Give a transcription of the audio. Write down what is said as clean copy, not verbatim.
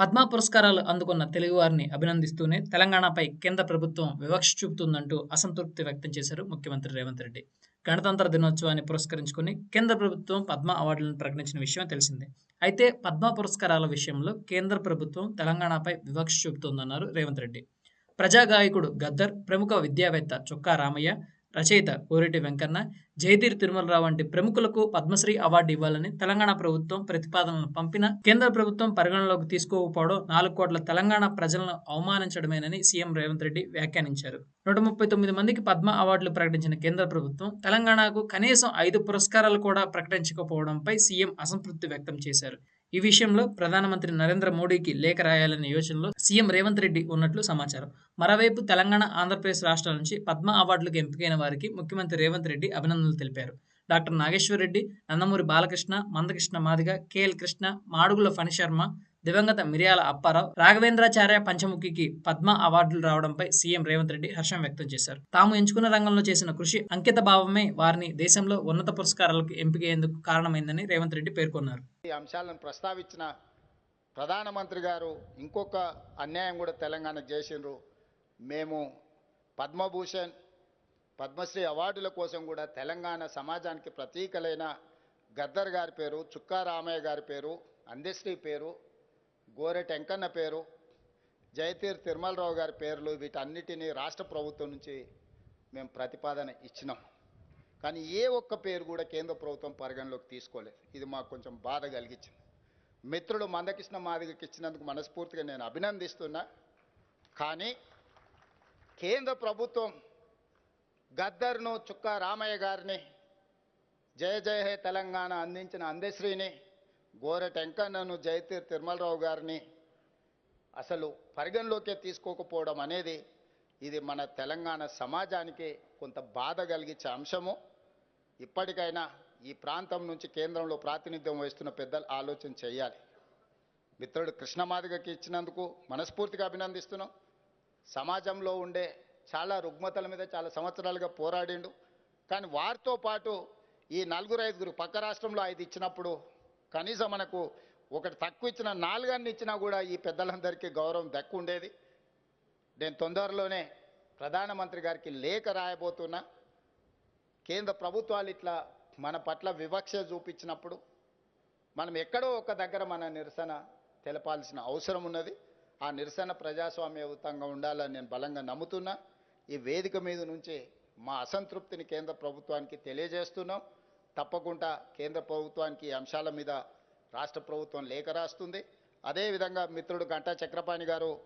పద్మ పురస్కారాలు అందుకున్న తెలుగువారిని అభినందిస్తూనే తెలంగాణపై కేంద్ర ప్రభుత్వం వివక్ష చూపుతుందంటూ అసంతృప్తి వ్యక్తం చేశారు ముఖ్యమంత్రి రేవంత్ రెడ్డి. గణతంత్ర దినోత్సవాన్ని పురస్కరించుకుని కేంద్ర ప్రభుత్వం పద్మ అవార్డులను ప్రకటించిన విషయం తెలిసిందే. అయితే పద్మ పురస్కారాల విషయంలో కేంద్ర ప్రభుత్వం తెలంగాణపై వివక్ష చూపుతోందన్నారు రేవంత్ రెడ్డి. ప్రజాగాయకుడు గద్దర్, ప్రముఖ విద్యావేత్త చుక్కా రామయ్య, రచయిత కోరిటి వెంకన్న, జయతీర్ తిరుమలరావు వంటి ప్రముఖులకు పద్మశ్రీ అవార్డు ఇవ్వాలని తెలంగాణ ప్రభుత్వం ప్రతిపాదనలు పంపినా కేంద్ర ప్రభుత్వం పరిగణలోకి తీసుకోకపోవడం 4 కోట్ల తెలంగాణ ప్రజలను అవమానించడమేనని సీఎం రేవంత్ రెడ్డి వ్యాఖ్యానించారు. 139 మందికి పద్మ అవార్డులు ప్రకటించిన కేంద్ర ప్రభుత్వం తెలంగాణకు కనీసం 5 పురస్కారాలు కూడా ప్రకటించకపోవడంపై సీఎం అసంతృప్తి వ్యక్తం చేశారు. ఈ విషయంలో ప్రధానమంత్రి నరేంద్ర మోడీకి లేఖ రాయాలనే యోచనలో సీఎం రేవంత్ రెడ్డి ఉన్నట్లు సమాచారం. మరోవైపు తెలంగాణ, ఆంధ్రప్రదేశ్ రాష్ట్రాల నుంచి పద్మ అవార్డులకు ఎంపికైన వారికి ముఖ్యమంత్రి రేవంత్ రెడ్డి అభినందనలు తెలిపారు. డాక్టర్ నాగేశ్వర్ రెడ్డి, నందమూరి బాలకృష్ణ, మందకృష్ణ మాదిగ, కేఎల్ కృష్ణ, మాడుగుల ఫణిశర్మ, దివంగత మిర్యాల అప్పారావు, రాఘవేంద్రాచార్య పంచముఖికి పద్మ అవార్డులు రావడంపై సీఎం రేవంత్ రెడ్డి హర్షం వ్యక్తం చేశారు. తాము ఎంచుకున్న రంగంలో చేసిన కృషి, అంకిత భావమే వారిని దేశంలో ఉన్నత పురస్కారాలకు ఎంపికయ్యేందుకు కారణమైందని రేవంత్ రెడ్డి పేర్కొన్నారు. ఈ అంశాలను ప్రస్తావించిన ప్రధానమంత్రి గారు ఇంకొక అన్యాయం కూడా తెలంగాణకు చేసిండ్రు. మేము పద్మభూషణ్, పద్మశ్రీ అవార్డుల కోసం కూడా తెలంగాణ సమాజానికి ప్రతీకలైన గద్దర్ గారి పేరు, చుక్కా రామయ్య గారి పేరు, అందశ్రీ పేరు, గోరెటి వెంకన్న పేరు, జయతీర్ తిరుమలరావు గారి పేర్లు, వీటన్నిటినీ రాష్ట్ర ప్రభుత్వం నుంచి మేము ప్రతిపాదన ఇచ్చినాం. కానీ ఏ ఒక్క పేరు కూడా కేంద్ర ప్రభుత్వం పరిగణలోకి తీసుకోలేదు. ఇది మాకు కొంచెం బాధ కలిగించింది. మిత్రుడు మందకృష్ణ మాదిగకి ఇచ్చినందుకు మనస్ఫూర్తిగా నేను అభినందిస్తున్నా. కానీ కేంద్ర ప్రభుత్వం గద్దర్ను, చుక్కా రామయ్య గారిని, జయ జయ హే తెలంగాణ అందించిన అందశ్రీని, గోరెటి వెంకన్నను, జయతీర్ తిరుమలరావు గారిని అసలు పరిగణలోకే తీసుకోకపోవడం అనేది ఇది మన తెలంగాణ సమాజానికి కొంత బాధ కలిగించే అంశము. ఇప్పటికైనా ఈ ప్రాంతం నుంచి కేంద్రంలో ప్రాతినిధ్యం వహిస్తున్న పెద్దలు ఆలోచన చేయాలి. మిత్రుడు కృష్ణమాదిగకి ఇచ్చినందుకు మనస్ఫూర్తిగా అభినందిస్తున్నాం. సమాజంలో ఉండే చాలా రుగ్మతల మీద చాలా సంవత్సరాలుగా పోరాడిండు. కానీ వారితో పాటు ఈ 4-5 పక్క రాష్ట్రంలో 5 ఇచ్చినప్పుడు కనీసం మనకు ఒకటి తక్కువ ఇచ్చిన 4 ఇచ్చినా కూడా ఈ పెద్దలందరికీ గౌరవం దక్కు ఉండేది. నేను తొందరలోనే ప్రధానమంత్రి గారికి లేఖ రాయబోతున్నా. కేంద్ర ప్రభుత్వాలు ఇట్లా మన పట్ల వివక్ష చూపించినప్పుడు మనం ఎక్కడో ఒక దగ్గర మన నిరసన తెలపాల్సిన అవసరం ఉన్నది. ఆ నిరసన ప్రజాస్వామ్యయుతంగా ఉండాలని నేను బలంగా నమ్ముతున్నా. ఈ వేదిక మీద నుంచి మా అసంతృప్తిని కేంద్ర ప్రభుత్వానికి తెలియజేస్తున్నాం. తప్పకుండా కేంద్ర ప్రభుత్వానికి ఈ అంశాల మీద రాష్ట్ర ప్రభుత్వం లేఖ రాస్తుంది. అదేవిధంగా మిత్రుడు గంటా చక్రపాణి గారు